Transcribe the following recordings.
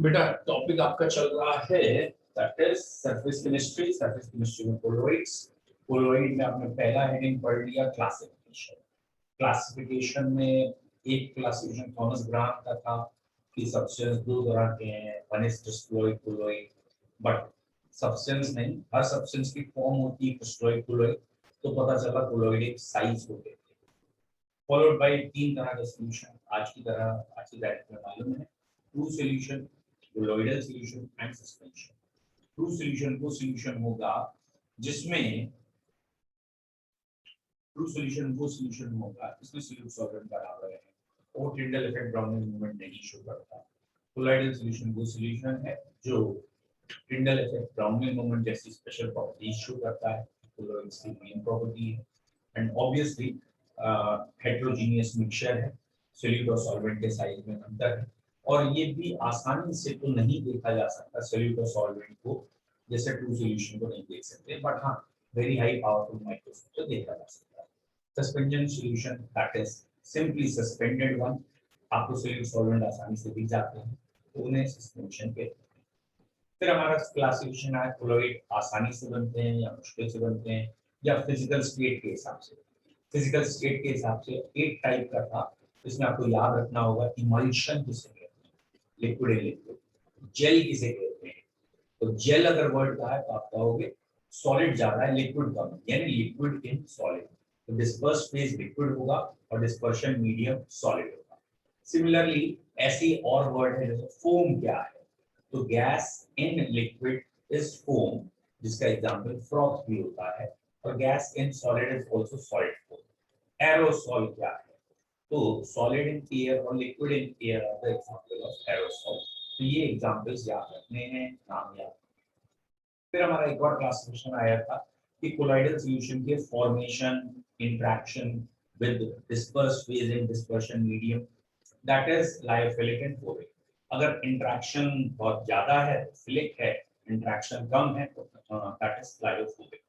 बेटा टॉपिक आपका चल रहा है दैट इज सरफेस केमिस्ट्री में कोलोइड्स। कोलोइड में आपने पहला हेडिंग पढ़ लिया क्लासिफिकेशन। क्लासिफिकेशन में एक क्लासिफिकेशन थॉमस ग्राम का था कि सब्सटेंस दो तरह के हैं, one is crystalloid colloid, but substance नहीं, हर सब्सटेंस की फॉर्म होती है क्रिस्टलोइड कोलोइड। तो पता चला कोलोइड एक साइज होते हैं। फॉलोड बाय तीन तरह का सॉल्यूशन, आज की तारीख में मालूम है, true solution, colloidal solution and suspension. True solution वो सॉल्यूशन होगा जिसमें ट्रू सॉल्यूशन वो सॉल्यूशन होगा जिसमें सोल्यूट सॉल्वेंट बराबर है और टिंडल इफेक्ट ब्राउनिंग मूवमेंट नहीं शो करता। कोलोइडल सॉल्यूशन वो सॉल्यूशन है जो टिंडल इफेक्ट ब्राउनिंग मूवमेंट जैसी स्पेशल प्रॉपर्टीज शो करता है। कोलोइड्स की मेन प्रॉपर्टी है एंड ऑब्वियसली हेटेरोजीनियस मिक्सचर है, सोल्यूट और सॉल्वेंट के साइज में अंतर है। और ये भी आसानी से तो नहीं देखा जा सकता सोल्यूट और सॉल्वेंट को, जैसे ट्रू सॉल्यूशन को नहीं देख सकते, बट हाँ वेरी हाई पावरफुल माइक्रोस्कोप से देखा जा सकता है। Suspension solution that is simply suspended one, आपको सोल्यूट सॉल्वेंट आसानी से दिख जाते हैं तो उन्हें सस्पेंशन कहते हैं। फिर हमारा क्लासिफिकेशन है कोलोइड आसानी से बनते हैं या मुश्किल से बनते हैं या फिजिकल स्टेट के हिसाब से। फिजिकल स्टेट के हिसाब से एक टाइप का था, इसमें आपको याद रखना होगा इमल्शन किसे कहते हैं, लिक्विड एंड लिक्विड। जेल किसे कहते हैं, तो जेल अगर वर्ड का है तो आप कहोगे सॉलिड ज्यादा है लिक्विड कम है, यानी लिक्विड इन सॉलिड। तो डिस्पर्स फेज लिक्विड होगा और डिस्पर्शन मीडियम सॉलिड होगा। सिमिलरली ऐसी और वर्ड है जैसे फोम क्या है, तो gas in liquid is foam, जिसका एग्जांपल फ्रॉथ भी होता है, और gas in solid is also solid foam. Aerosol क्या है, तो सॉलिड इन एयर और liquid in air are the example of aerosol. तो ये एग्जांपल्स याद रखने हैं, नाम याद। फिर हमारा एक और क्लासिफिकेशन आया था कि कोलाइडल सॉल्यूशन के formation, interaction with disperse phase in dispersion medium, that is lyophilic and phobic. अगर इंटरेक्शन बहुत ज्यादा है तो फिलिक है, इंटरेक्शन कम है तो दैट इज लायोफोबिक।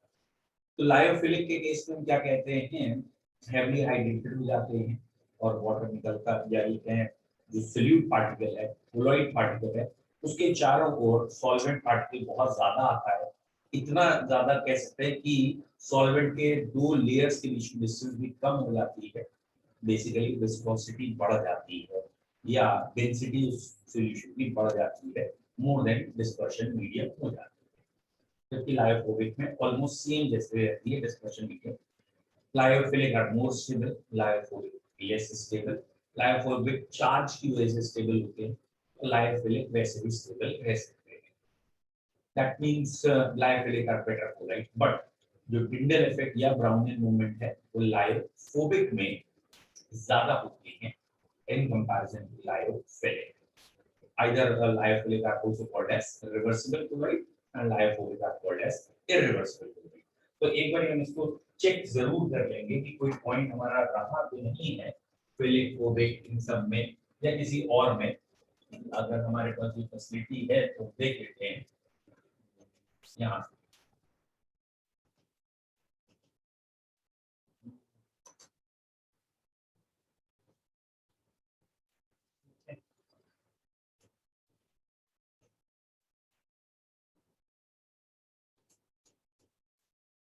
तो लायोफिलिक के केस में क्या कहते हैं, हेवीली हाइड्रेटेड हो जाते हैं और वाटर निकलता या हैं जो सोल्यूट पार्टिकल है, कोलॉइड पार्टिकल है, उसके चारों ओर सॉल्वेंट पार्टिकल बहुत ज्यादा आता है। इतना ज्यादा कह सकते हैं कि सॉल्वेंट के दो लेयर्स के बीच में डिस्टेंस भी कम हो जाती है, बेसिकली विस्कोसिटी बढ़ जाती है या डेंसिटी उस सॉल्यूशन की बढ़ जाती है, मोर देन डिस्पर्शन मीडियम हो जाती है। जबकि लायोफोबिक में ऑलमोस्ट सेम जैसे रहती है dispersion medium. Lyophilic are more stable, lyophobic less stable. Lyophobic charge की वजह से स्टेबल होते हैं, लायोफिलिक वैसे भी स्टेबल रह सकते हैं। That means lyophilic are better colloid, but जो टिंडल इफेक्ट या ब्राउनिंग मूवमेंट है वो लायोफोबिक में ज्यादा होती है in comparison to lyophilic. Either lyophilic are also called as reversible chloride and lyophobic are called as irreversible chloride. तो एक बार हम इसको चेक जरूर कर लेंगे कि कोई पॉइंट हमारा रहा तो नहीं है फिलिक फोबिक इन सब में या किसी और में। अगर हमारे पास ये फैसिलिटी है तो देख लेते हैं यहाँ।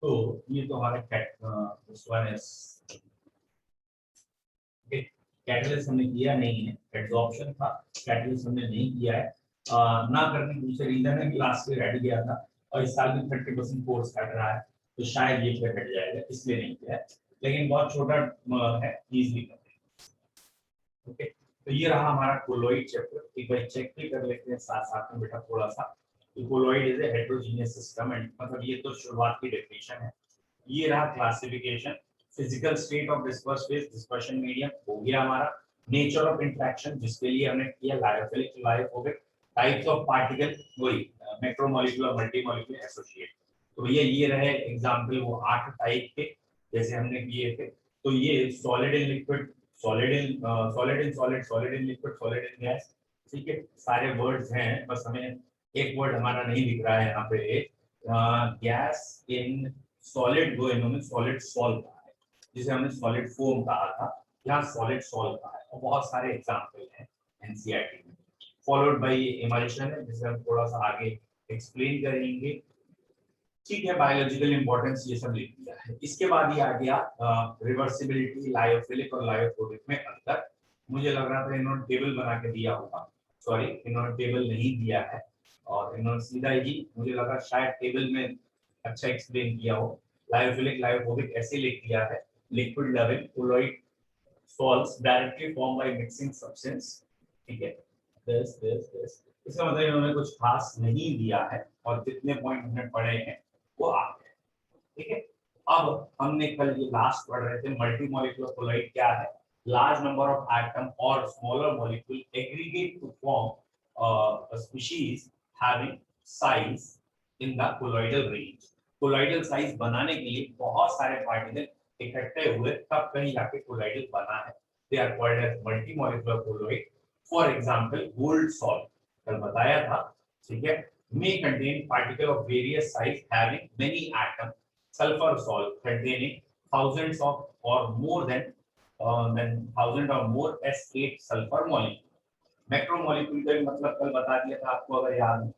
तो ये तो हमारे कैटलिस्ट हमने किया नहीं है, एड्सॉर्प्शन था, कैटलिस्ट हमने नहीं किया है। ना करने के दूसरे रीजन है कि लास्ट ईयर हट गया था और इस साल भी 30% कोर्स हट रहा है, तो शायद ये फिर हट जाएगा, इसलिए नहीं किया है। लेकिन बहुत छोटा है, इजीली कर देंगे। ओके, तो ये रहा हमारा कोलोइड चैप्टर। एक बार चेक भी कर लेते हैं साथ साथ में बेटा थोड़ा सा। Colloid is a heterogeneous system and मतलब ये तो शुरुआत की डेफिनेशन है। ये रहा classification, physical state of disperse phase, dispersion medium हो गया हमारा। नेचर ऑफ इंटरेक्शन जिसके लिए हमने किया lyophilic lyophobic. Types of particle वही मैक्रोमोलेक्युलर मल्टीमोलेक्युलर एसोसिएट। तो ये रहे एग्जांपल वो 8 टाइप के जैसे हमने किए थे। तो ये solid in liquid, solid in solid in solid, solid in liquid, solid in gas, ठीक है, सारे वर्ड्स हैं। बस हमें एक वर्ड हमारा नहीं दिख रहा है यहाँ पे, गैस इन सॉलिड, वो इन्होंने सॉलिड सॉल्व कहा है, जिसे हमने सॉलिड फोम कहा था, यहाँ सॉलिड सॉल्व कहा है। और बहुत सारे एग्जांपल हैं एनसीईआरटी में। फॉलोड बाय इमल्शन है जिसे हम थोड़ा सा आगे एक्सप्लेन करेंगे। ठीक है, बायोलॉजिकल इंपॉर्टेंस ये सब लिख दिया है। इसके बाद ये आ गया रिवर्सिबिलिटी, लायोफिलिक और लायोफोबिक में अंतर। मुझे लग रहा था इन्होंने टेबल बना के दिया होगा, सॉरी इन्होंने टेबल नहीं दिया है और इन्होंने सीधा ही मुझे लगा शायद टेबल में अच्छा एक्सप्लेन किया हो। लायोफिलिक लायोफोबिक ऐसे लिख दिया है, liquid level colloid salts directly form by mixing substance. ठीक है, this इसका मतलब इन्होंने कुछ खास नहीं दिया है और जितने पॉइंट हमने पढ़े हैं वो आ गए। ठीक है, अब हमने कल ये लास्ट पढ़ रहे थे मल्टी मॉलिक्यूलर कोलॉइड क्या है। लार्ज नंबर ऑफ एटम और smaller molecule aggregate to form a species having size in the colloidal range। Colloidal size बनाने के लिए बहुत सारे पार्टिकल इकट्ठे हुए तब कहीं जाके कोलॉइडल बना है। They are called as multi molecular colloid. For example gold sol कल बताया था, ठीक है, may contain particle of various size having many atoms। sulfur salt containing thousands of or more than thousand or more S8 sulfur molecule। Macromolecule का मतलब कल बता दिया था आपको अगर याद हो,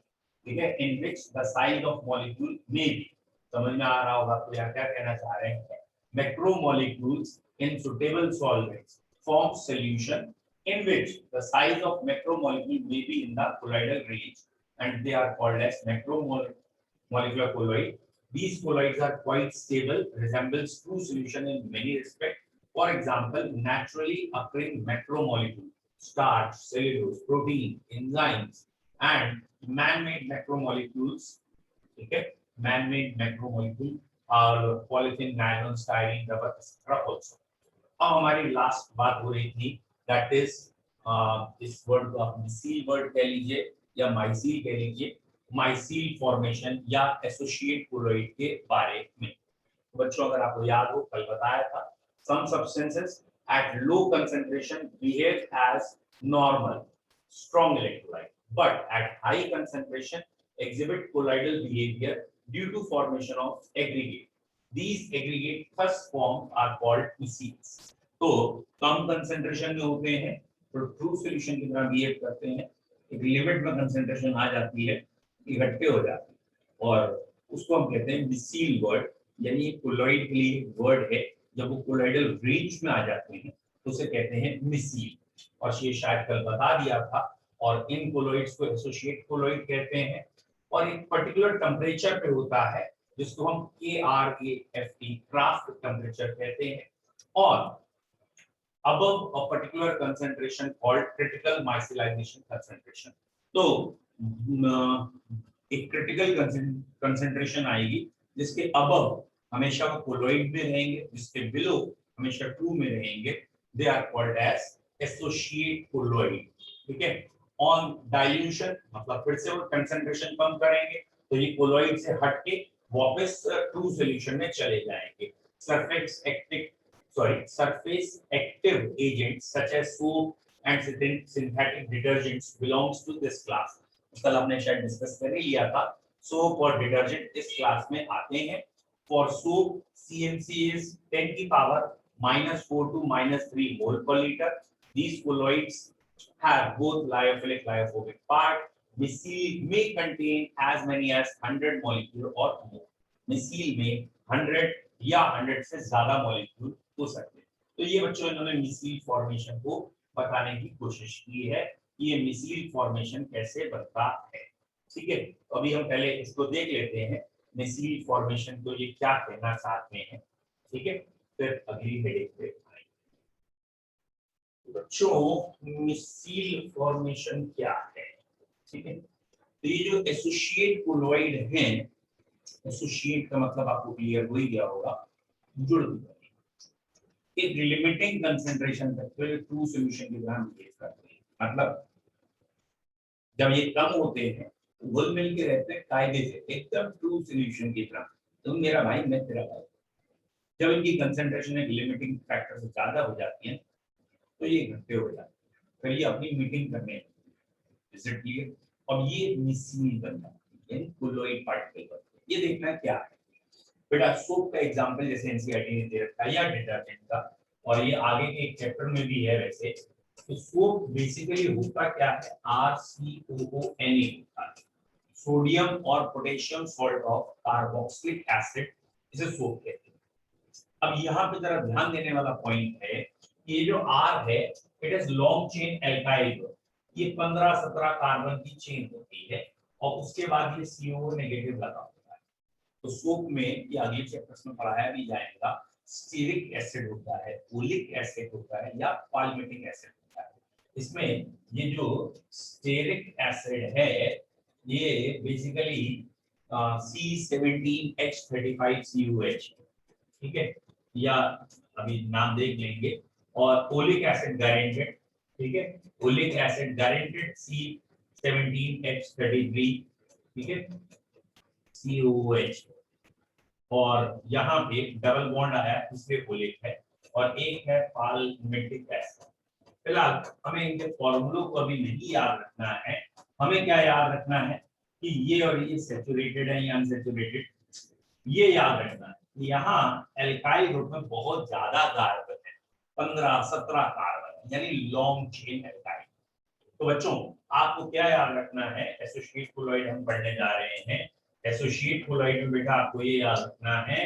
ठीक है, in which the size of molecule may be। समझ में आ रहा होगा तो यहाँ क्या कहना चाह रहे हैं, macromolecules in suitable solvents form solution in which the size of macromolecule may be in the colloidal range and they are called as macromolecular colloid। These colloids are quite stable, resembles true solution in many respects। For example, naturally occurring macromolecule, starch, cellulose, protein, enzymes, and man-made macromolecules। ठीक है, man-made macromolecule are polythene, nylon, styrene, rubber, etc. also। अब हमारी last बात हो रही थी that is इस word को आप मिसील वर्ड कह लीजिए या माइसील कह लीजिए, माइसील फॉर्मेशन या एसोसिएट कोलॉइड के बारे में। बच्चों अगर आपको याद हो कल बताया था, some substances at low concentration behave as normal strong electrolyte but at high concentration exhibit colloidal behavior due to formation of aggregate। These aggregate thus formed are called micelles। तो कम कंसंट्रेशन में होते हैं तो ट्रू सॉल्यूशन की तरह behave करते हैं, एक लिमिट में कंसंट्रेशन आ जाती है इकट्ठे हो जाते हैं और उसको हम कहते हैं मिसील वर्ड, यानी कोलॉइड के लिए वर्ड है। जब वो कोलॉइडल रेंज में आ जाते हैं तो उसे कहते हैं मिसील। और ये शायद कल बता दिया था। और इन कोलॉइड्स को एसोसिएट कोलॉइड कहते हैं और एक पर्टिकुलर टेम्परेचर पे होता है जिसको हम KRAFT क्राफ्ट टेम्परेचर कहते हैं और above a particular concentration called critical micellization concentration। तो एक क्रिटिकल कंसंट्रेशन आएगी जिसके अबव हमेशा वो कोलॉइड में रहेंगे, जिसके बिलो हमेशा ट्रू में रहेंगे। They are called as associate colloid. ठीक है, ऑन डाइल्यूशन मतलब फिर से वो कंसंट्रेशन कम करेंगे तो ये कोलॉइड से हटके वापस ट्रू सॉल्यूशन में चले जाएंगे। Surface active agents such as soap and synthetic detergents belongs to this class। कल हमने शायद डिस्कस कर ही लिया था, सोप और डिटर्जेंट इस क्लास में आते हैं। फॉर सोप CMC is 10 की power -4 to -3 mole per liter। These colloids have both lyophilic lyophobic part। Micelle may contain as many as 100 molecule or more। Micelle में 100 या 100 से ज्यादा मॉलिक्यूल हो सकते हैं। तो ये बच्चों इन्होंने मिसील फॉर्मेशन को बताने की कोशिश की है कि ये मिसील फॉर्मेशन कैसे बनता है। ठीक है, तो अभी हम पहले इसको देख लेते हैं मिसील फॉर्मेशन को ये क्या कहना चाहते हैं। ठीक है, फिर अगली हेडिंग पे आएंगे। बच्चों मिसील फॉर्मेशन क्या है? ठीक है, तो ये जो एसोसिएट कोलॉइड हैं, एसोसिएट का मतलब आपको क्लियर हो ही गया होगा, जुड़ एक लिमिटिंग कंसंट्रेशन तक तो ट्रू सॉल्यूशन की तरह बिहेव करते हैं। मतलब जब ये कम होते हैं तो घुल मिल के रहते हैं कायदे से एकदम ट्रू सॉल्यूशन की तरह, तुम मेरा भाई मैं तेरा भाई। जब इनकी कंसंट्रेशन एक लिमिटिंग फैक्टर से ज्यादा हो जाती है तो ये इकट्ठे हो जाते हैं, फिर ये अपनी मीटिंग करने इज इट क्लियर। अब ये मिसील बन जाती है, कोलॉइड पार्टिकल बनते हैं। ये देखना क्या है बेटा, सोप का एग्जांपल जैसे एनसीईआरटी ने दे रखा है या डिटर्जेंट का, और ये आगे के एक चैप्टर में भी है वैसे तो सोप बेसिकली होता क्या है, RCOONA होता है, सोडियम और potassium salt of carboxylic acid, इसे सोप कहते हैं। अब यहाँ पे जरा ध्यान देने वाला पॉइंट है, ये जो R है it is long chain alkyl group, ये 15-17 कार्बन की चेन होती है और उसके बाद ये CO नेगेटिव लगा होता है। तो सोप में ये अगले चैप्टर्स में पढ़ाया भी जाएगा, स्टीरिक एसिड होता है, ओलिक एसिड होता है या पाल्मिटिक एसिड होता है। इसमें ये जो स्टेरिक एसिड है ये बेसिकली C17H35COH, ठीक है, या अभी नाम देख लेंगे, और ओलिक एसिड गायरेंटेड, ठीक है, ओलिक एसिड गायरेंटेड C17H33, ठीक है, COOH, और यहाँ पे डबल बॉन्ड आया इसलिए ओलिक है, और एक है पाल्मिटिक एसिड। फिलहाल हमें इनके फॉर्मूलों को अभी नहीं याद रखना है, हमें क्या याद रखना है कि ये और ये सैचुरेटेड है या अनसैचुरेटेड, ये याद रखना है। यहाँ एल्काइल ग्रुप में बहुत ज्यादा कार्बन है, 15-17 कार्बन, यानी लॉन्ग चेन एल्काइल। तो बच्चों आपको क्या याद रखना है, एसोसिएट कोलॉइड हम पढ़ने जा रहे हैं। एसोसिएट कोलॉइड में बेटा आपको ये याद रखना है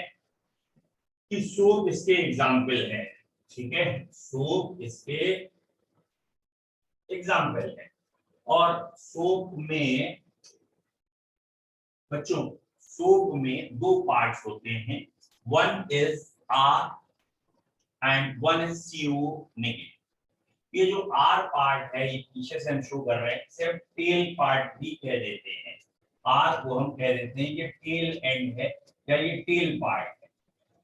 कि सोप इसके एग्जाम्पल है, ठीक है, सोप इसके एग्जाम्पल है। और सोप में बच्चों, सोप में दो पार्ट्स होते हैं, one is R and one is CO negative. ये जो R पार्ट है ये पीछे से हम शो कर रहे हैं, सिर्फ टेल पार्ट भी कह देते हैं, R को हम कह देते हैं ये टेल एंड है या ये टेल पार्ट है।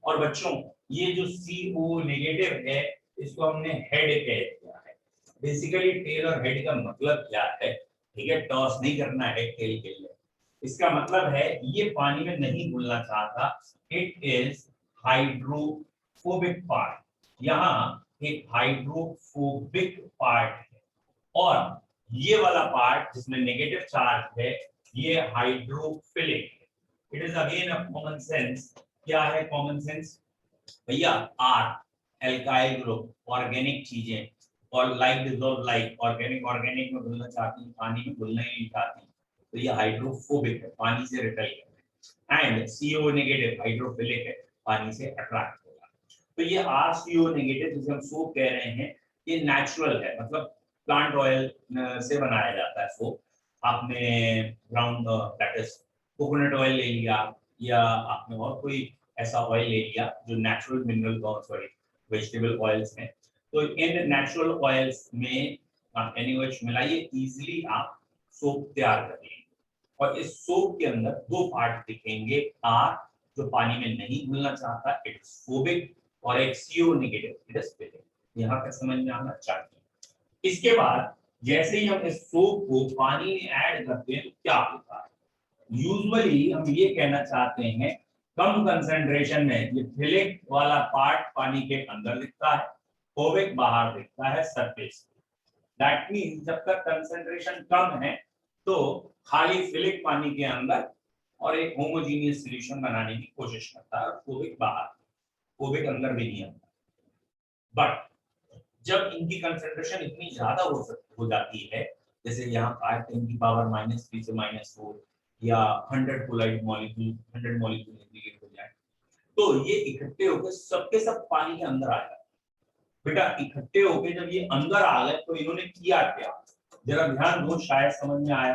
और बच्चों ये जो CO नेगेटिव है इसको हमने हेड कह दिया है। बेसिकली टेल और हेड का मतलब क्या है, ठीक है, टॉस नहीं करना है टेल के लिए, इसका मतलब है ये पानी में नहीं घुलना चाहता, इट इज हाइड्रोफोबिक पार्ट, यहाँ एक हाइड्रोफोबिक पार्ट है, और ये वाला पार्ट जिसमें नेगेटिव चार्ज है ये हाइड्रोफिलिक है। It is again a common sense. क्या है कॉमन सेंस भैया, R एल्काइल ग्रुप, ऑर्गेनिक चीजें, और like dissolve like, organic organic में घुलना चाहती, पानी में घुलना ही नहीं चाहती, तो ये हाइड्रोफोबिक है, पानी से रिपेल करता है, एंड CO नेगेटिव हाइड्रोफिलिक है, पानी से अट्रैक्ट होगा। तो ये RCO नेगेटिव जिसे हम सोप कह रहे हैं ये नेचुरल है, मतलब प्लांट ऑयल से बनाया जाता है सोप। आपने ground that is coconut oil ले लिया, या आपने और कोई ऐसा ऑयल ले लिया जो natural mineral sorry vegetable oils हैं, तो इन नेचुरल ऑयल्स में आप NaOH मिलाइए, इजीली आप सोप तैयार कर लेंगे। और इस सोप के अंदर दो पार्ट दिखेंगे, R जो पानी में नहीं घुलना चाहता इट इज फोबिक, और एक CO negative it is philic. यहाँ पे समझ में आना चाहिए। इसके बाद जैसे ही हम इस सोप को पानी में ऐड करते हैं तो क्या होता है, यूजुअली हम ये कहना चाहते हैं कम कंसंट्रेशन में ये फिलिक वाला पार्ट पानी के अंदर दिखता है, फोबिक बाहर दिखता है सरफेस। दैट मींस जब तक कंसंट्रेशन कम है तो खाली फिलिक पानी के अंदर और एक होमोजेनियस सॉल्यूशन बनाने की कोशिश करता है, फोबिक बाहर, फोबिक अंदर भी नहीं आता। बट जब इनकी कंसंट्रेशन इतनी ज्यादा हो जाती है, जैसे यहाँ 5 की पावर -3 से -4 या 100 कोलाइड मॉलिक्यूल 100 मॉलिक्यूल इंटीग्रेट हो जाए, तो ये इकट्ठे होकर सबके सब पानी के अंदर आ जाए। बेटा इकट्ठे होके जब ये अंदर आ गए तो इन्होंने किया क्या, जरा ध्यान दो, शायद समझ में आया।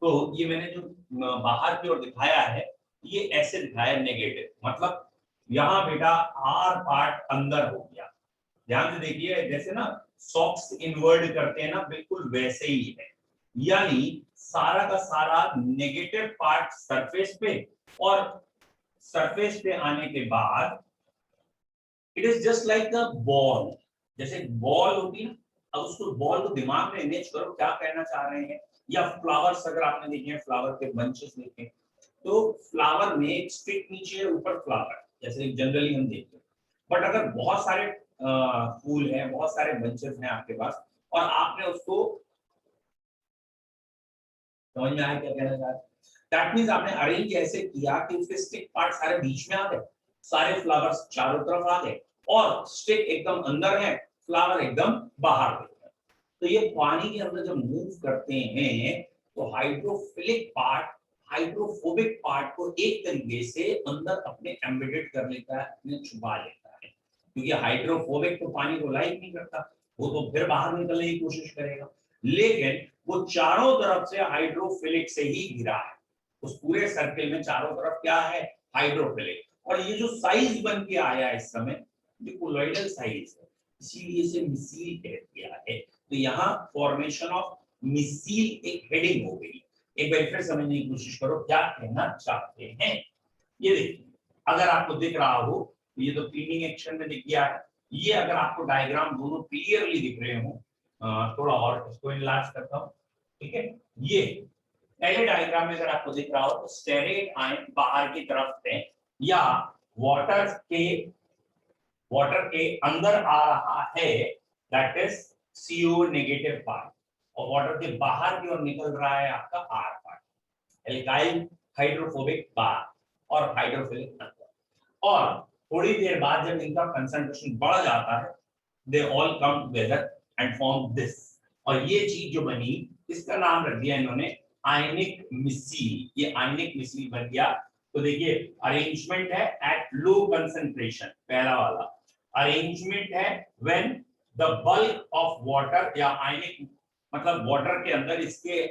तो ये मैंने जो बाहर की ओर दिखाया है ये ऐसे दिखाया नेगेटिव, मतलब यहाँ बेटा R पार्ट अंदर हो गया। ध्यान से देखिए, जैसे ना सॉक्स इनवर्ड करते हैं ना, बिल्कुल वैसे ही है, यानी सारा का सारा नेगेटिव पार्ट सरफेस पे, और सरफेस पे आने के बाद it is just like a ball, जैसे बॉल होती है ना, अब उसको बॉल को दिमाग में इमेज करो क्या कहना चाह रहे हैं। या फ्लावर्स अगर आपने देखे हैं, फ्लावर के बंचेस देखे, तो फ्लावर में एक स्टिक नीचे है, ऊपर फ्लावर, जैसे जनरली हम देखते हैं। बट अगर बहुत सारे फूल हैं, बहुत सारे बंचेस हैं आपके पास, और आपने उसको, समझ में आया क्या कहना चाह रहे हैं, दैट मींस आपने अरेंज ऐसे किया कि उसके स्टिक पार्ट सारे बीच में आ गए, सारे फ्लावर्स चारों तरफ आ गए, और स्टिक एकदम अंदर है फ्लावर एकदम बाहर देता है। तो ये पानी के अंदर जब मूव करते हैं तो हाइड्रोफिलिक पार्ट हाइड्रोफोबिक पार्ट को एक तरीके से अंदर अपने एम्बेडेड कर लेता है, अपने छुपा लेता है, क्योंकि हाइड्रोफोबिक तो पानी को लाइक नहीं करता, वो तो फिर बाहर निकलने की कोशिश करेगा, लेकिन वो चारों तरफ से हाइड्रोफिलिक से ही घिरा है। उस पूरे सर्किल में चारों तरफ क्या है, हाइड्रोफिलिक। और ये जो साइज बन के आया इस समय, ये कोलॉइडल साइज है, इसीलिए इसे मिसील कह दिया है। तो यहाँ फॉर्मेशन ऑफ मिसील एक हेडिंग हो गई। एक बार फिर समझने की कोशिश करो क्या कहना चाहते हैं। ये देखिए, अगर आपको दिख रहा हो तो ये तो क्लीनिंग एक्शन में दिख गया है। ये अगर आपको डायग्राम दोनों क्लियरली दिख रहे हो, थोड़ा और इसको इनलार्ज करता हूँ, ठीक है। ये पहले डायग्राम में अगर आपको दिख रहा हो तो स्टेरेट आयन बाहर की तरफ है, या वाटर के अंदर आ रहा है, that is CO negative part, और वाटर के बाहर की ओर निकल रहा है आपका R पार्ट, एल्काइल हाइड्रोफोबिक बाहर और हाइड्रोफिलिक अंदर। और थोड़ी देर बाद जब इनका कंसंट्रेशन बढ़ जाता है, they all come together and form this, और ये चीज जो बनी इसका नाम रख दिया इन्होंने आयनिक मिसील। ये आयनिक मिसील बन गया। तो देखिए अरेंजमेंट है एट लो कंसंट्रेशन, पहला वाला अरेंजमेंट है when the bulk of water, या आयनिक मतलब वाटर के अंदर इसके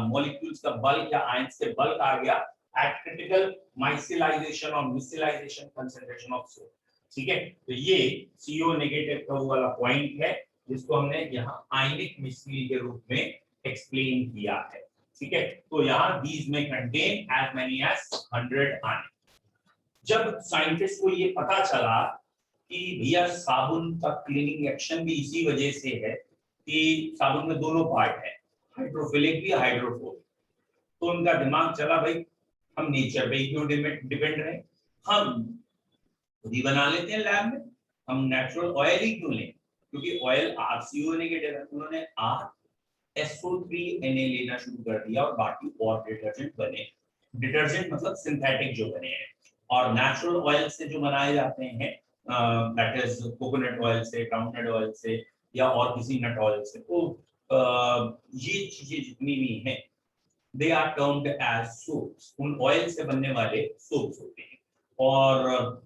मॉलिक्यूल्स का बल्क या आयंस के बल्क आ गया एट क्रिटिकल माइसिलाइजेशन और मिसिलाइजेशन कंसंट्रेशन ऑफ सोल्ट, ठीक है। तो ये CO नेगेटिव का वो वाला पॉइंट है जिसको हमने यहाँ आयनिक मिसील के रूप में एक्सप्लेन किया है, ठीक है। तो यहाँ these may contain as many as 100 ions। जब साइंटिस्ट को ये पता चला कि भैया साबुन का क्लीनिंग एक्शन भी इसी वजह से है कि साबुन में दोनों पार्ट है, हाइड्रोफिलिक भी हाइड्रोफोबिक, तो उनका दिमाग चला भाई हम नेचर पे क्यों डिपेंड रहे, हम खुद ही बना लेते हैं लैब में, हम नेचुरल ऑयल ही क्यों लें, क्योंकि ऑयल RCO नेगेटिव है। उन्होंने SO3Na लेना शुरू कर दिया और बाकी और डिटर्जेंट बने। डिटर्जेंट मतलब सिंथेटिक जो बने हैं, और नेचुरल ऑयल से जो बनाए जाते हैं दैट इज कोकोनट ऑयल से, ग्राउंडनट ऑयल से, या और किसी नट ऑयल से, तो ये चीजें जितनी भी हैं they are termed as soaps. उन ऑयल से बनने वाले सोप्स होते हैं, और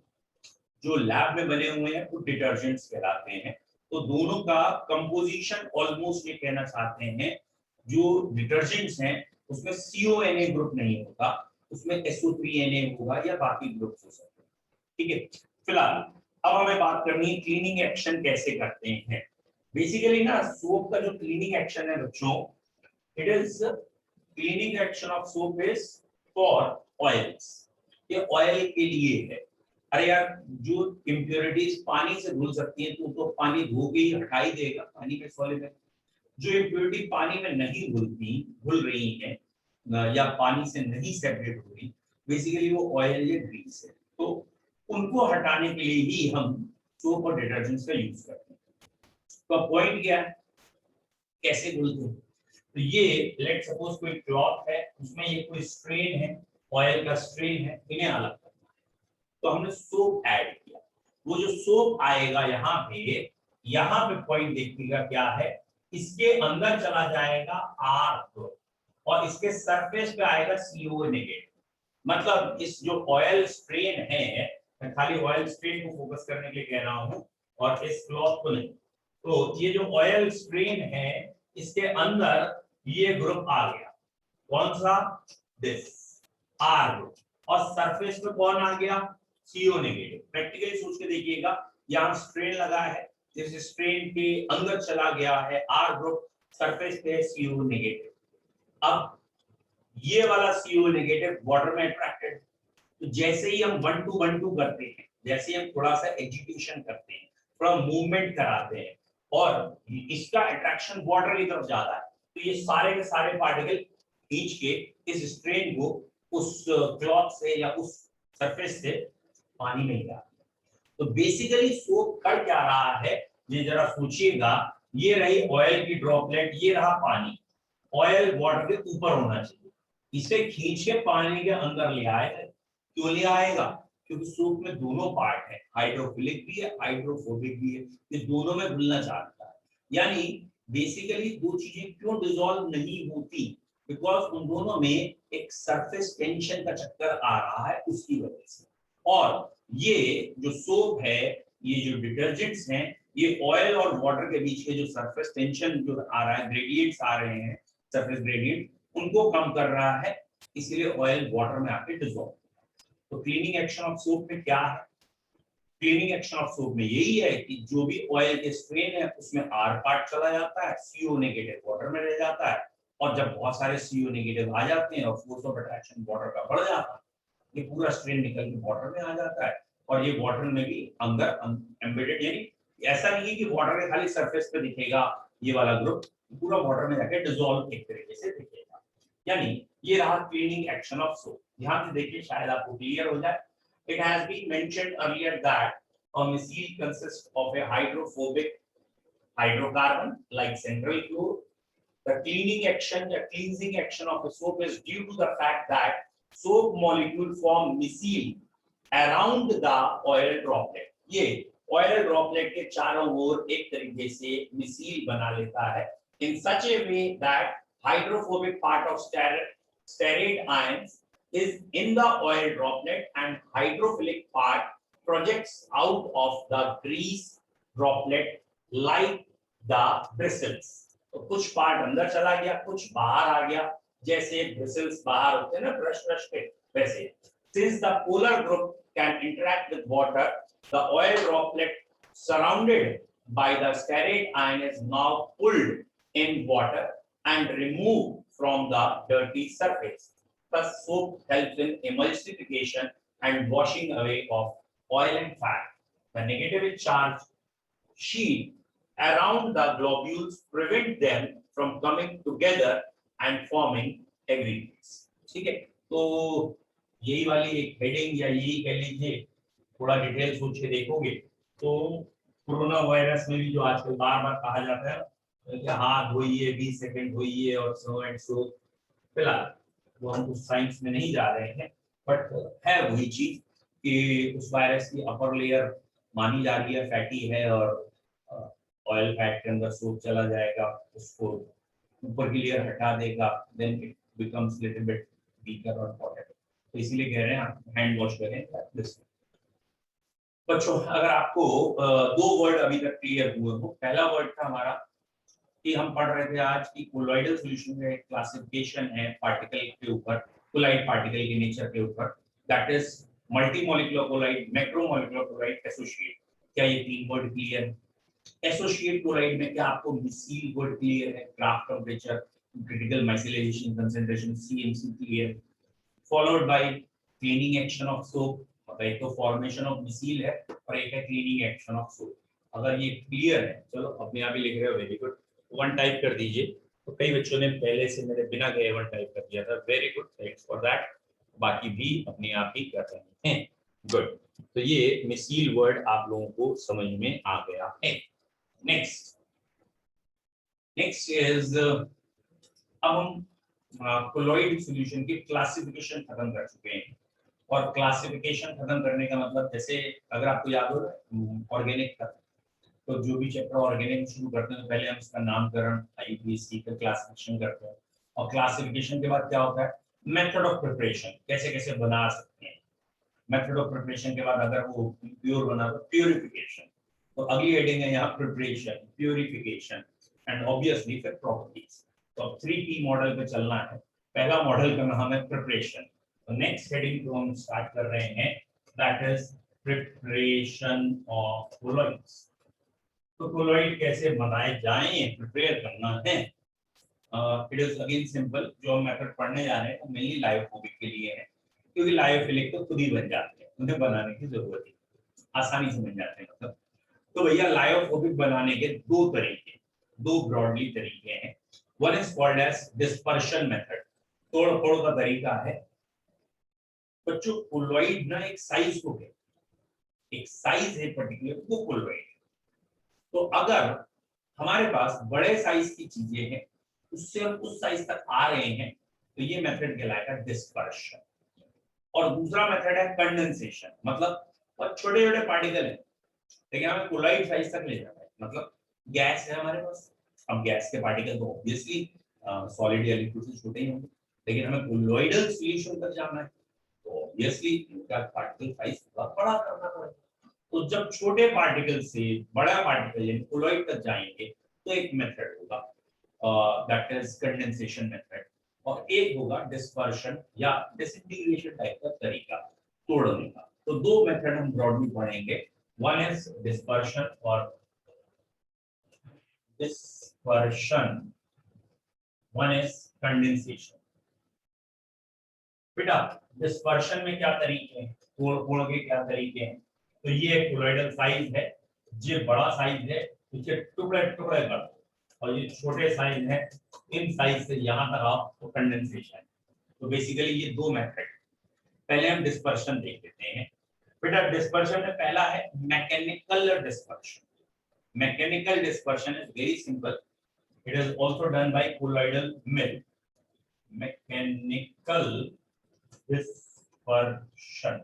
जो लैब में बने हुए हैं वो डिटर्जेंट्स कहलाते हैं। तो दोनों का कंपोजिशन ऑलमोस्ट ये कहना चाहते हैं, जो डिटर्जेंट्स हैं उसमें CONA ग्रुप नहीं होता, उसमें SO3Na होगा या बाकी ग्रुप्स हो सकते हैं, ठीक है। फिलहाल अब हमें बात करनी है क्लीनिंग एक्शन कैसे करते हैं। बेसिकली ना सोप का जो क्लीनिंग एक्शन है बच्चों, it is cleaning action of soap is for oils, ये ऑयल के लिए है। अरे यार जो इम्प्योरिटीज पानी से धुल सकती हैं तो पानी धो के ही हटा ही देगा, पानी में सॉल्यूबल। जो इम्प्योरिटी पानी में नहीं घुल रही है या पानी से नहीं सेपरेट हो रही, बेसिकली वो ऑयल या ग्रीस है, तो उनको हटाने के लिए ही हम सोप और डिटर्जेंट्स का यूज करते हैं। तो पॉइंट क्या है, कैसे धुलते हैं। तो ये लेट सपोज कोई क्लॉथ है, उसमें ये कोई स्ट्रेन है, ऑयल का स्ट्रेन है, इन्हें अलग करना है, तो हमने सोप ऐड किया। वो जो सोप आएगा यहाँ पे पॉइंट देखिएगा क्या है, इसके अंदर चला जाएगा R और इसके सरफेस पे आएगा CO नेगेटिव। मतलब इस जो ऑयल स्ट्रेन है, मैं खाली ऑयल स्ट्रेन को फोकस करने के लिए कह रहा हूँ और इस क्लॉथ को नहीं, तो ये जो ऑयल स्ट्रेन है इसके अंदर ये ग्रुप आ गया, कौन सा, दिस R ग्रुप, और सरफेस पे कौन आ गया, CO नेगेटिव। प्रैक्टिकली सोच के देखिएगा, यहाँ स्ट्रेन लगा है, इस स्ट्रेन के अंदर चला गया है R ग्रुप, सरफेस पे CO नेगेटिव। अब ये वाला CO नेगेटिव वाटर में अट्रैक्टेड, तो जैसे ही हम 1 to 1 2 करते हैं, जैसे ही हम थोड़ा सा एजिटेशन करते हैं, थोड़ा मूवमेंट कराते हैं, और इसका अट्रैक्शन वाटर की तरफ जाता है, तो ये सारे के सारे पार्टिकल खींच के इस स्ट्रेन को उस क्लॉथ से या उस सरफेस से पानी में ही जाता है। तो बेसिकली सोप कर क्या रहा है, ये जरा सोचिएगा, ये रही ऑयल की ड्रॉपलेट, ये रहा पानी, ऑयल वाटर के ऊपर होना चाहिए, इसे खींच के पानी के अंदर ले आए, क्यों ले आएगा, क्योंकि सोप में दोनों पार्ट है, हाइड्रोफिलिक भी है हाइड्रोफोबिक भी है, ये दोनों में घुलना चाहता है। यानी बेसिकली दो चीजें क्यों डिसॉल्व नहीं होती, बिकॉज उन दोनों में एक सरफेस टेंशन का चक्कर आ रहा है उसकी वजह से। और ये जो सोप है, ये जो डिटर्जेंट्स हैं, ये ऑयल और वाटर के बीच के जो सरफेस टेंशन जो आ रहा है, ग्रेडियंट्स आ रहे हैं, सरफेस ग्रेडियंट, उनको कम कर रहा है, इसलिए ऑयल वाटर में आके डिसॉल्व। तो क्लीनिंग एक्शन ऑफ सोप में क्या है? क्लीनिंग एक्शन ऑफ सोप में यही है कि जो भी ऑयल के स्ट्रेन है उसमें आर पार्ट चला जाता है, CO नेगेटिव वाटर में रह जाता है, और जब बहुत सारे CO नेगेटिव आ जाते हैं और फोर्स ऑफ अट्रैक्शन वाटर का बढ़ जाता है, ये पूरा स्ट्रेन निकल के वाटर में आ जाता है, और ये वाटर में भी अंदर एम्बेडेड, यानी ऐसा नहीं है कि वाटर के खाली सरफेस पे दिखेगा ये वाला ग्रुप, पूरा वाटर में जाके डिसॉल्व एक तरीके से दिखेगा। यानी ये रहा क्लीनिंग एक्शन ऑफ सोप। ध्यान से देखिए शायद आपको क्लियर हो जाए। It has been mentioned earlier that a micelle consists of a hydrophobic hydrocarbon like central fluoride. The cleaning action, the cleansing action of a soap is due to the fact that soap molecule form micelle around the oil droplet. ये oil droplet के चारों ओर एक तरीके से micelle बना लेता है in such a way that hydrophobic part of stearate ions is in the oil droplet and hydrophilic part projects out of the grease droplet like the bristles. तो कुछ पार्ट अंदर चला गया, कुछ बाहर आ गया, जैसे ब्रिसल्स बाहर होते हैं ना ब्रश के वैसे। Since the polar group can interact with water, the oil droplet surrounded by the stearate ion is now pulled in water and removed from the dirty surface. Thus, soap helps in emulsification and washing away of oil and fat. The negatively charged sheet around the globules prevent them from coming together and forming aggregates. ठीक है, तो यही वाली एक heading या यही कह लीजिए, थोड़ा डिटेल सोच के देखोगे तो कोरोना वायरस में भी जो आजकल बार बार कहा जाता है कि हाथ धोइए 20 सेकंड धोइए और सो एंड सो, फिलहाल वो हम उस साइंस में नहीं जा रहे हैं, बट है वही चीज कि उस वायरस की अपर लेयर मानी जा रही है फैटी है, और ऑयल फैट के अंदर सोप चला जाएगा, उसको ऊपर की लेयर हटा देगा, then it becomes little bit weaker और हॉटर। तो इसीलिए कह रहे हैं आप हैंड वॉश करें। बच्चों अगर आपको दो वर्ड अभी तक क्लियर हुए हो, पहला वर्ड था हमारा कि हम पढ़ रहे थे आज की कोलॉइडल सॉल्यूशन में क्लासिफिकेशन है पार्टिकल के ऊपर, कोलॉइड पार्टिकल के नेचर के ऊपर, that is multi molecular colloid, macro molecular colloid, associate. क्या ये तीन वर्ड क्लियर है? एसोसिएट कोलॉइड में क्या आपको मिसील वर्ड क्लियर है? Kraft temperature, critical micellization concentration, CMC clear, followed by cleaning action of soap. एक तो फॉर्मेशन ऑफ मिसील है और एक है क्लीनिंग एक्शन ऑफ सोप। अगर ये क्लियर है, चलो अपने आप ही लिख रहे हो, वेरी गुड, वन टाइप कर दीजिए। तो कई बच्चों ने पहले से मेरे बिना गए वन टाइप कर दिया था, very good, thanks for that. बाकी भी अपने आप ही कर रहे हैं, गुड। तो ये मिसील वर्ड आप लोगों को समझ में आ गया है। नेक्स्ट इज अब हम कोलॉइड सॉल्यूशन की क्लासिफिकेशन खत्म कर चुके हैं। और क्लासिफिकेशन खत्म करने का मतलब, जैसे अगर आपको याद हो ऑर्गेनिक का, तो जो भी चैप्टर ऑर्गेनिक शुरू करते हैं तो पहले हम उसका नामकरण IUPAC का क्लासिफिकेशन करते हैं, और क्लासिफिकेशन के बाद क्या होता है, मेथड ऑफ प्रिपरेशन, कैसे कैसे बना सकते हैं। मेथड ऑफ प्रिपरेशन के बाद अगर वो प्योर बना तो प्योरिफिकेशन, तो अगली हेडिंग है यहाँ प्रिपरेशन, प्योरिफिकेशन एंड ऑब्वियसली फिर प्रॉपर्टीज। तो अब 3P मॉडल पे चलना है। पहला मॉडल का नाम है प्रिपरेशन। तो नेक्स्ट हेडिंग को हम स्टार्ट कर रहे हैं, that is preparation of colloids. तो कोलॉइड कैसे बनाए जाएं, प्रिपेयर करना है। It is again simple. जो हम मेथड पढ़ने जा रहे हैं वो मेनली लायोफोबिक के लिए है, क्योंकि लायोफिलिक तो खुद ही बन जाते हैं, उन्हें बनाने की जरूरत नहीं, आसानी से बन जाते हैं मतलब। तो भैया लायोफोबिक बनाने के दो तरीके, दो ब्रॉडली तरीके हैं। One is called as dispersion method, तोड़ फोड़ का तरीका है। बच्चों कोलॉइड ना एक साइज को है, एक साइज है पर्टिकुलर, वो कोलॉइड। तो अगर हमारे पास बड़े साइज की चीजें हैं, उससे हम उस साइज तक आ रहे हैं, तो ये मेथड कहलाएगा डिस्पर्शन। और दूसरा मेथड है कंडेंसेशन, मतलब बहुत छोटे छोटे पार्टिकल है लेकिन हमें कोलॉइड साइज तक ले जाना है। मतलब गैस है हमारे पास, अब गैस के पार्टिकल तो ऑब्वियसली सॉलिड या लिक्विड से छोटे ही होंगे, लेकिन हमें कोलॉइडल सॉल्यूशन तक जाना है तो ऑब्वियसली इनका पार्टिकल साइज थोड़ा बड़ा करना पड़ेगा। तो जब छोटे पार्टिकल से बड़ा पार्टिकल यानी कोलॉइड तक जाएंगे तो एक मेथड होगा दैट इज कंडेंसेशन मेथड, और एक होगा डिस्पर्शन या डिसइंटीग्रेशन टाइप का तरीका तोड़ने का। तो दो मेथड हम ब्रॉडली पढ़ेंगे, वन इज डिस्पर्शन और dispersion, one is condensation। बेटा डिस्पर्शन में क्या तरीके हैं, तोड़ के क्या तरीके हैं, तो ये कोलॉइडल साइज है, ये बड़ा साइज है, इसे टुकड़े टुकड़े कर दो, और ये छोटे साइज है, इन साइज से यहां तक आप तो कंडेंसेशन। तो बेसिकली ये दो मेथड, पहले हम डिस्पर्शन देख लेते हैं। बेटा डिस्पर्शन में पहला है mechanical dispersion. Mechanical dispersion is very simple. It is also done by colloidal mill. Mechanical dispersion.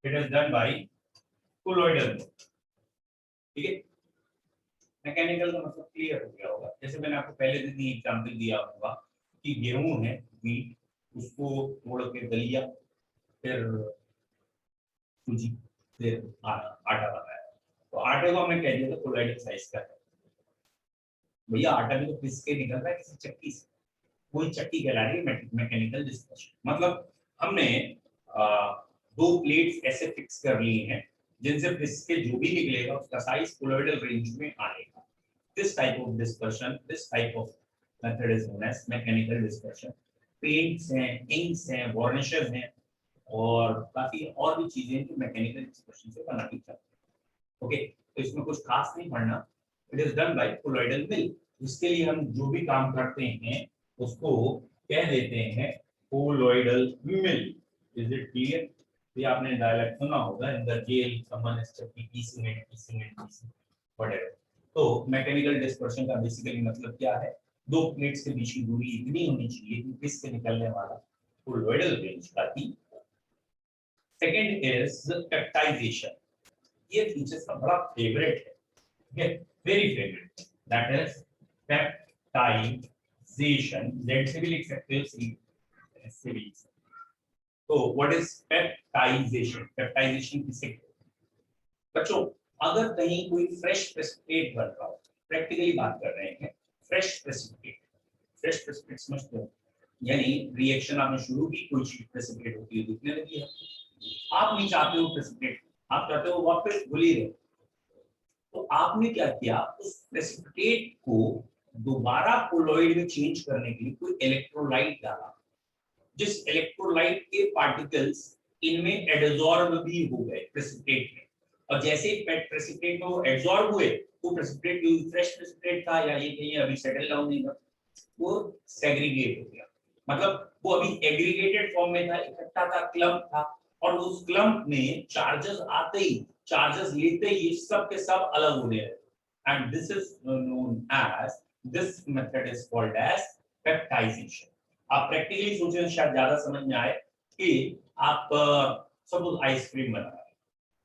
It is done by colloidal mill. ठीक है? मैकेनिकल का मतलब क्लियर हो गया होगा। जैसे मैंने आपको पहले दिन ही एग्जांपल दिया होगा कि गेहूं है, व्हीट, उसको तोड़ के दलिया, फिर सूजी, फिर आटा बनाया। तो आटे को हमने कह दिया था कोलॉइडल साइज का है। भैया आटा भी तो पिस के निकल रहा है किसी चक्की से, वही चक्की कहला रही है मैकेनिकल डिस्पर्शन। मतलब हमने दो प्लेट्स ऐसे फिक्स कर ली हैं जिनसे पिस के जो भी निकलेगा उसका साइज कोलॉइडल रेंज में आएगा। This type of dispersion, this type of method is known as mechanical dispersion. Paints हैं, इंक्स हैं, वार्निशर्स हैं और काफी और भी चीजें जो मैकेनिकल डिस्पर्शन से बनाई जाती हैं। ओके, तो इसमें कुछ खास नहीं पढ़ना। It is done by colloidal mill. इसके लिए हम जो भी काम करते हैं उसको कह देते हैं colloidal mill. Is it clear? ये आपने डायलॉग सुना होगा, in the jail someone is pissing whatever. तो मैकेनिकल डिस्पर्शन का बेसिकली मतलब क्या है, दो प्लेट्स के बीच की दूरी इतनी होनी चाहिए कि पिस के निकलने वाला कोलॉइडल रेंज का ही। Second is peptization. ये फीचर का बड़ा फेवरेट है, ठीक है, very favourite, that is peptization. Z से भी लिख सकते हो, सी से भी लिख सकते हो। तो व्हाट इज पेप्टाइजेशन? पेप्टाइजेशन किसे कहते हैं बच्चों? अगर कहीं कोई फ्रेश प्रेसिपिटेट बन रहा हो, प्रैक्टिकली बात कर रहे हैं, फ्रेश प्रेसिपिटेट, फ्रेश प्रेसिपिटेट समझते हो, यानी रिएक्शन आपने शुरू की, कोई चीज प्रेसिपिटेट होती है दिखने लगी है, आप नहीं चाहते हो प्रेसिपिटेट, आप चाहते हो वापस घुली रहे, तो आपने क्या किया, उस प्रेसिपिटेट को दोबारा कोलॉइड में चेंज करने के लिए कोई इलेक्ट्रोलाइट डाला, जिस इलेक्ट्रोलाइट के पार्टिकल्स इनमें एडसॉर्ब भी हो गए प्रेसिपिटेट में, और जैसे ही प्रेसिपिटेट में वो एडसॉर्ब हुए, वो प्रेसिपिटेट जो फ्रेश प्रेसिपिटेट था या ये कहीं अभी सेटल डाउन नहीं था, वो सेग्रीगेट हो गया। मतलब वो अभी एग्रीगेटेड फॉर्म में था, इकट्ठा था, क्लम्प था, और उस क्लम्प में चार्जेस आते ही, चार्जेस लेते ही सब के सब अलग होने लगे। And this is known as, this method is called as peptization. आप प्रैक्टिकली सोचें, शायद ज्यादा समझ में आए कि आप सपोज आइसक्रीम बना रहे हैं,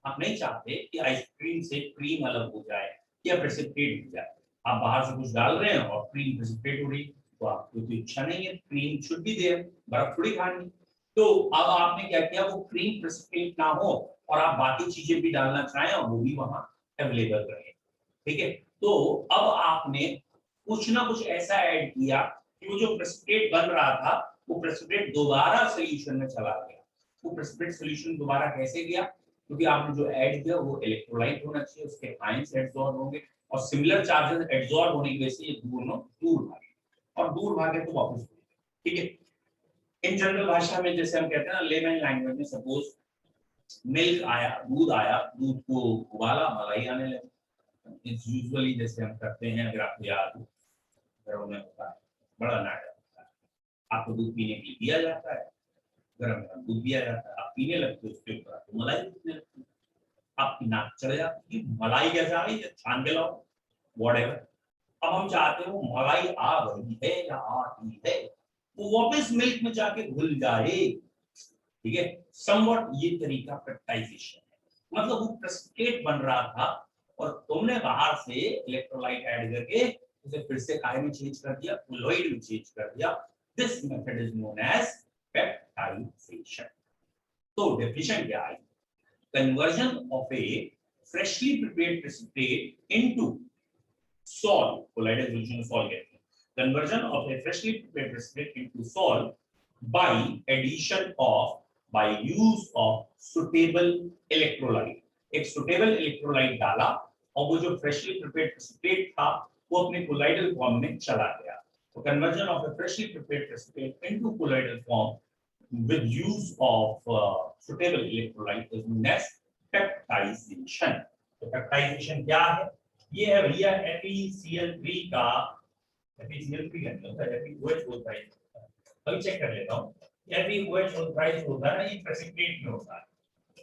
आप नहीं चाहते कि आइसक्रीम से क्रीम अलग हो जाए या प्रेसिपिटेट हो जाए, आप बाहर से कुछ डाल रहे हैं और क्रीम प्रेसिपिटेट हो रही, तो आपको तो इच्छा नहीं है, क्रीम शुड बी देयर, बर्फ थोड़ी खानी। तो अब आपने क्या किया, वो क्रीम प्रेसिपिटेट ना हो और आप बाकी चीजें भी डालना चाहें और वो भी वहां अवेलेबल रहे, ठीक है। तो अब आपने कुछ ना कुछ ऐसा ऐड किया कि वो जो प्रेसिपिटेट बन रहा था, वो प्रेसिपिटेट दोबारा सॉल्यूशन में चला गया। वो प्रेसिपिटेट सॉल्यूशन दोबारा कैसे गया? क्योंकि आपने जो ऐड किया वो इलेक्ट्रोलाइट होना चाहिए, उसके आयंस एडसॉर्ब होंगे, और सिमिलर चार्जेस एडसॉर्ब होने की वजह से ये दोनों दूर भागे, और दूर भागे तो वापस, ठीक है। इन जनरल भाषा में जैसे हम कहते हैं ना, लेमन लैंग्वेज में, सपोज मिल्क आया, दूध आया, दूध को उबाला, मलाई आने लगी। इट्स यूजुअली जैसे हम करते हैं, अगर आपको याद हो, घरों में होता है, बड़ा नाटक होता है, आपको दूध पीने के लिए दिया जाता है, गरम गरम दूध दिया जाता है, आप पीने लगते हो, उसके ऊपर आपको मलाई दिखने लगती है, आपकी नाक चढ़ जाती है, मलाई कैसे आ रही है, छान के लाओ, व्हाटएवर। अब हम चाहते हो मलाई आ रही है या आ रही है, वो वापस मिल्क में जाके घुल जाए, ठीक है। समवट ये तरीका पेप्टाइजेशन है, मतलब वो प्रेसिपिटेट बन रहा था और तुमने बाहर से इलेक्ट्रोलाइट ऐड करके उसे फिर से काय में चेंज कर दिया, कोलॉइड में चेंज कर दिया। This method is known as peptization. तो डेफिनेशन क्या है? Conversion of a freshly prepared precipitate into sol, colloidal solution sol कहते हैं। Conversion of a freshly prepared precipitate into sol by addition of, by use of suitable electrolyte। एक suitable electrolyte डाला और वो जो freshly prepared precipitate था वो अपने colloidal form में चला गया। तो conversion of a freshly prepared precipitate into colloidal form with use of suitable electrolyte is known as peptidization। तो peptidization क्या है? ये है भैया FeCl3 का, FeCl3 का होता है, FeOH होता है, अभी चेक कर लेता हूँ। FeOH ऑक्साइड होता है ना, ये प्रेसिपिटेट में होता है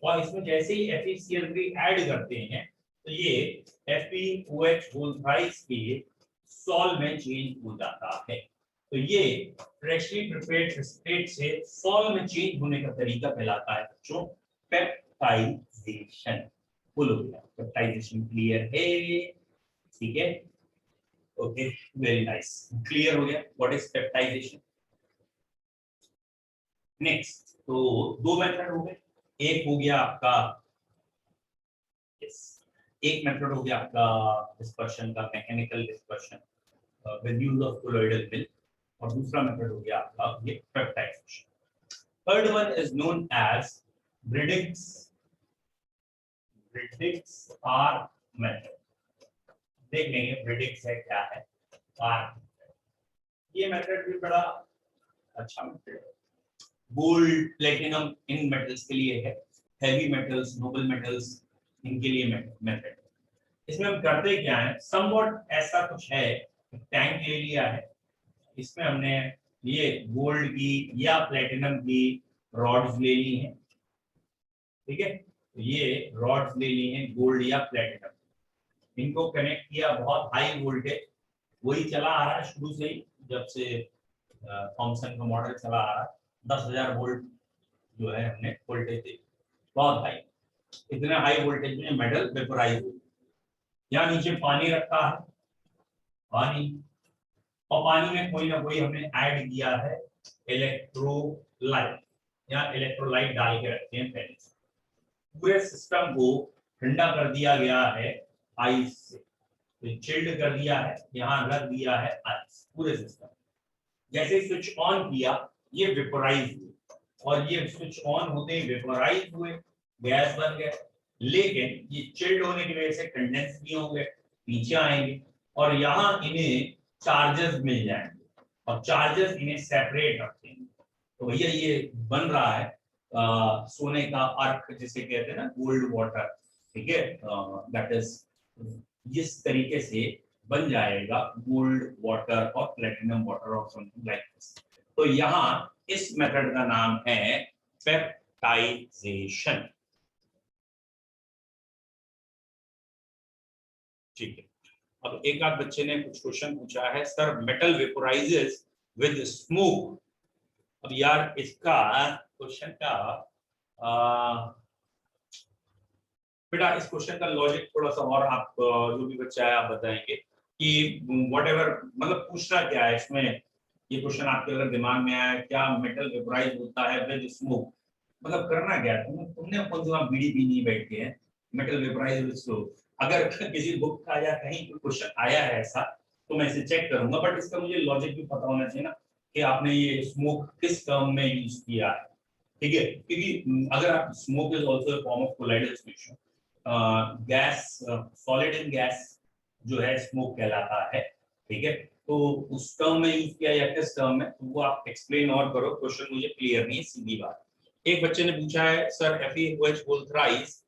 और इसमें जैसे ही FeCl3 ऐड करते हैं तो ये FeOH ऑक्साइड के सॉल में चेंज हो जाता है। तो ये फ्रेशली प्रिपेयर्ड प्रेसिपिटेट से सॉल में चेंज होने का तरीका कहलाता है बच्चों पेप्टाइजेशन। बोलो पेप्टाइजेशन क्लियर है? ठीक है, ओके, वेरी नाइस, क्लियर हो गया व्हाट इज पेप्टाइजेशन। नेक्स्ट, तो दो मेथड हो गए, एक हो गया आपका एक मेथड हो गया आपका डिस्पर्शन का, mechanical dispersion with use of colloidal mill, और दूसरा मेथड हो गया आपका ये peptization. Third one is known as Bredig's arc method. देख लेंगे ब्रिडिक्स है क्या है, आर। ये मेथड भी बड़ा अच्छा मेथड है। गोल्ड प्लेटिनम इन मेटल्स के लिए है, हेवी मेटल्स नोबल मेटल्स इनके लिए मेथड। इसमें हम करते क्या है, समवॉट ऐसा कुछ है, टैंक ले लिया है, इसमें हमने ये गोल्ड की या प्लेटिनम की रॉड्स ले ली हैं, ठीक है, ये रॉड्स ले ली हैं गोल्ड या प्लेटिनम, इनको कनेक्ट किया, बहुत हाई वोल्टेज, वही चला आ रहा है शुरू से ही, जब से थॉमसन का मॉडल चला आ रहा है, 10,000 वोल्ट जो है हमने वोल्टेज दी, बहुत हाई। इतने हाई वोल्टेज में मेटल वेपोराइज हो, यहाँ नीचे पानी रखा है, पानी, और पानी में कोई ना कोई हमने ऐड किया है इलेक्ट्रोलाइट, यहाँ इलेक्ट्रोलाइट डाल के रखते हैं पहले से। पूरे सिस्टम को ठंडा कर दिया गया है आइस से, तो चिल्ड कर दिया है, यहाँ रख दिया है आइस, पूरे सिस्टम। जैसे स्विच ऑन किया ये वेपोराइज हुए, और ये स्विच ऑन होते ही वेपोराइज हुए, गैस बन गए, लेकिन ये चिल्ड होने की वजह से कंडेंस नहीं होंगे, नीचे आएंगे और यहाँ इन्हें चार्जेस मिल जाएंगे, और चार्जेस इन्हें सेपरेट रखते हैं। तो भैया ये बन रहा है सोने का अर्क जिसे कहते हैं ना, गोल्ड वाटर, ठीक है, दैट इज इस तरीके से बन जाएगा गोल्ड वाटर और प्लेटिनम वाटर और समथिंग लाइक दिस। तो यहाँ इस मेथड का नाम है पेप्टाइजेशन, ठीक है। अब एक आध बच्चे ने कुछ क्वेश्चन पूछा है, सर मेटल वेपोराइजेस विद स्मोक। अब यार इसका क्वेश्चन का बेटा इस क्वेश्चन का लॉजिक थोड़ा सा और आप जो भी बच्चा है आप बताएंगे कि व्हाटएवर, मतलब पूछना क्या है इसमें, ये क्वेश्चन आपके अगर दिमाग में आया क्या मेटल वेपोराइज होता है विद स्मोक, मतलब करना क्या है, तुमने कौन सा बीड़ी पी नहीं बैठ के है, मेटल वेपोराइज विद स्मोक। अगर किसी बुक का या कहीं कोई क्वेश्चन आया है ऐसा तो मैं इसे चेक करूंगा, बट इसका मुझे लॉजिक भी पता होना चाहिए ना कि आपने ये स्मोक किस टर्म में यूज किया है, ठीक है, क्योंकि अगर आप smoke is also a form of colloidal solution, gas, solid in gas जो है स्मोक कहलाता है, ठीक है, तो उस टर्म में यूज किया या किस टर्म में, तो वो आप एक्सप्लेन और करो, क्वेश्चन मुझे क्लियर नहीं है, सीधी बात। एक बच्चे ने पूछा है सर FeOH वोल्थराइज,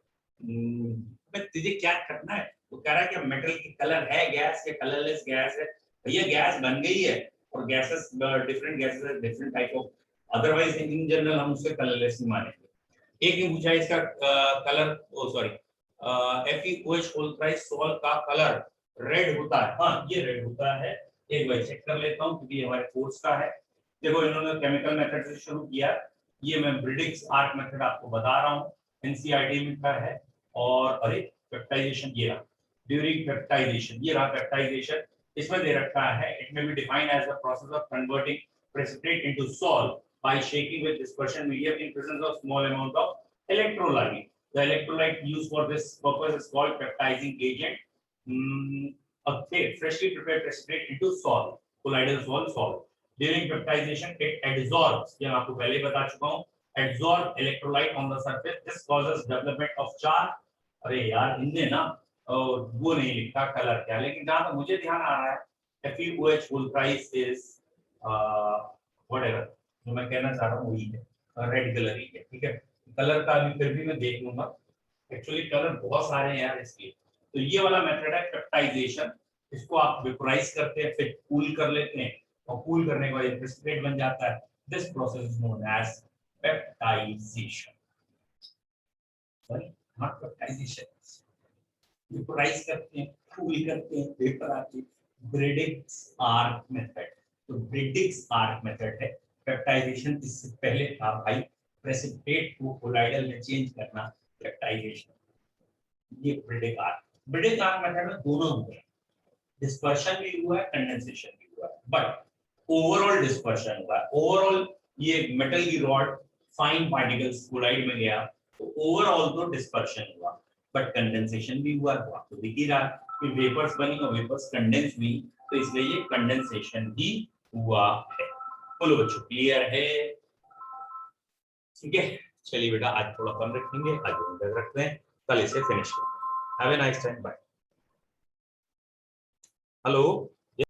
तुझे क्या करना है, वो कह रहा है कि मेटल की कलर है गैस या कलरलेस गैस है। भैया गैस बन गई है और gases, different gases different type of, otherwise in general हम उससे कलरलेस नहीं मानेंगे। एक ने पूछा इसका कलर, ओ सॉरी, FeOH वोल्थराइज सॉल्ट का कलर रेड होता है, हाँ ये रेड होता है, एक बार चेक कर लेता हूँ क्योंकि हमारे कोर्स का है। देखो इन्होंने केमिकल मेथड से शुरू किया, ये मैं ब्रिडिक्स आर्क मेथड आपको बता रहा हूँ, एनसीईआरटी में का है। और अरे पेप्टाइजेशन ये रहा, ड्यूरिंग पेप्टाइजेशन ये रहा पेप्टाइजेशन, इसमें दे रखा है it may be defined as the process of converting precipitate into salt by shaking with dispersion medium in presence of small amount of electrolyte. The electrolyte used for this purpose is called peptizing agent. Okay, freshly prepared precipitate into salt, colloidal salt. During peptization, it adsorbs. ये मैं आपको पहले ही बता चुका हूँ. Adsorb electrolyte on the surface. This causes development of char. अरे यार इनने ना वो नहीं लिखा कलर क्या, लेकिन जहाँ तक मुझे ध्यान आ रहा है FeOH whole price is whatever जो मैं कहना चाह रहा हूँ वही है, रेड कलर ही है, ठीक है। कलर का अभी फिर भी मैं देख लूंगा, एक्चुअली कलर बहुत सारे हैं यार इसके। तो ये वाला मेथड है पेप्टाइजेशन, इसको आप वेपोराइज करते हैं फिर कूल कर लेते हैं और कूल करने के बाद प्रेसिपिटेट बन जाता है। This process is known as peptization, sorry not peptization, vaporize करते हैं, कूल करते हैं, वेपर आती है, ब्रिडिक्स आर्क मेथड। तो ब्रिडिक्स आर्क मेथड है, पेप्टाइजेशन इससे पहले था भाई प्रेसिपिटेट को कोलाइडल में चेंज करना, पेप्टाइजेशन। ये ब्रिडिक आर्क मेथड में दोनों हुए, डिस्पर्शन भी हुआ है, कंडेंसेशन भी हुआ है, बट ओवरऑल डिस्पर्शन हुआ है। ओवरऑल ये मेटल की रॉड फाइन पार्टिकल्स कोलाइड में गया तो ओवरऑल तो डिस्पर्शन हुआ, बट कंडेंसेशन भी हुआ है। तो दिख ही रहा कि वेपर्स बनी और वेपर्स कंडेंस हुई, तो इसलिए ये कंडेंसेशन भी हुआ है। बोलो बच्चों क्लियर है? ठीक है, चलिए बेटा आज थोड़ा कम रखेंगे, आज हम रखते हैं, कल इसे फिनिश करेंगे। Have a nice time, bye. Hello.